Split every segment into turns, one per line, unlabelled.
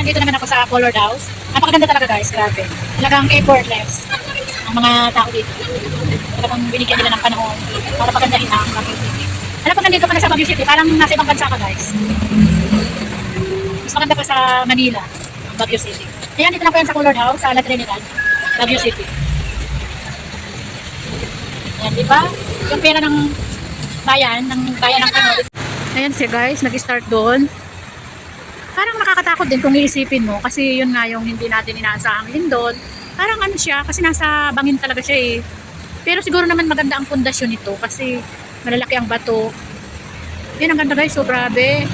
nandito naman ako sa Colored House. Napakaganda talaga guys, grabe. Talagang effortless ang mga tao dito. Talagang binigyan nila ng panahon para pagandahin ang Baguio City. Alam ko nandito ka na sa Baguio City, parang nasa ibang bansa ka guys. Mas maganda pa sa Manila, ang Baguio City. Ayan, dito lang po yan sa Colored House, sa La Trinidad, Baguio City. Ayan, di ba? Yung pera ng bayan ng ano. Ayan siya guys, nag-start doon. Parang nakakatakot din kung iisipin mo kasi yun nga yung hindi natin inaasahang lindol. Parang ano siya, kasi nasa bangin talaga siya eh. Pero siguro naman maganda ang pundasyon nito kasi malalaki ang bato. Yan ang ganda guys, so grabe.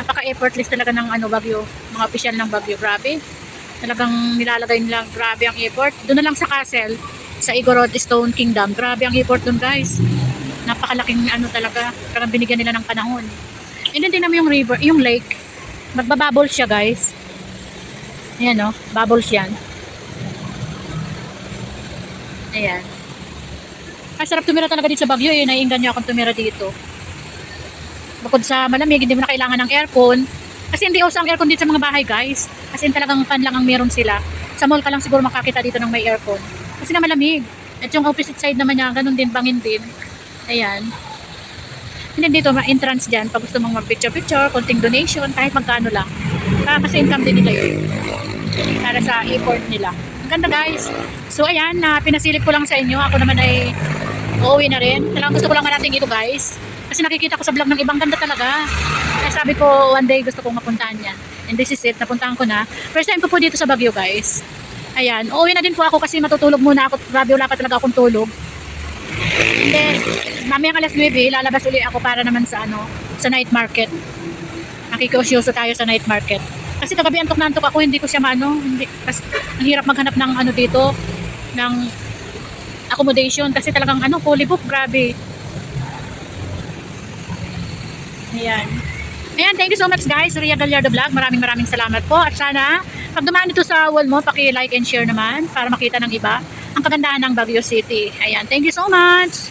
Napaka-effortless talaga ng ano Baguio, mga opisyal ng Baguio, grabe. Talagang nilalagay nilang grabe ang effort. Doon na lang sa castle, sa Igorot Stone Kingdom, grabe ang effort doon guys. Napakalaking ano talaga, parang binigyan nila ng panahon. And then naman yung river, yung lake, magbabubbles siya guys. Ayan o, bubbles yan. Ayan. Masarap tumira talaga dito sa Baguio eh, naiinggan niyo akong tumira dito. Bukod sa malamig, hindi mo na kailangan ng aircon. Kasi hindi uso ang aircon dito sa mga bahay guys. Kasi talagang fan lang ang meron sila. Sa mall ka lang siguro makakita dito ng may aircon. Kasi nga malamig. At yung opposite side naman niya, ganun din, bangin din. Ayan. And then dito, ma-entrance dyan. Pag gusto mong mag-picture-picture, konting donation, kahit magkano lang. Kasi income din nila yun. Para sa effort nila. Ang ganda guys. So ayan, pinasilip ko lang sa inyo. Ako naman ay uuwi na rin. Talagang gusto ko lang marating ito guys. Kasi nakikita ko sa vlog ng ibang ganda talaga. Kaya sabi ko, one day gusto kong mapuntahan yan. And this is it, napuntahan ko na. First time ko po dito sa Baguio guys. Ayan, uuwi na din po ako kasi matutulog muna ako. Grabe, wala pa talaga akong tulog. And then, mamayang alas 9, lalabas uli ako para naman sa ano, sa night market. Nakikiosyoso tayo sa night market. Kasi kagabi antok na antok ako, hindi ko siya maano, hindi, kasi ang hirap maghanap ng ano dito, ng accommodation. Kasi talagang ano, fully book, grabe. Ayan. Ayan, thank you so much guys, Ria Gallardo Vlog. Maraming salamat po. At sana, pag dumaan ito sa wall mo, paki-like and share naman para makita ng iba ang kagandahan ng Baguio City. Ayan, thank you so much.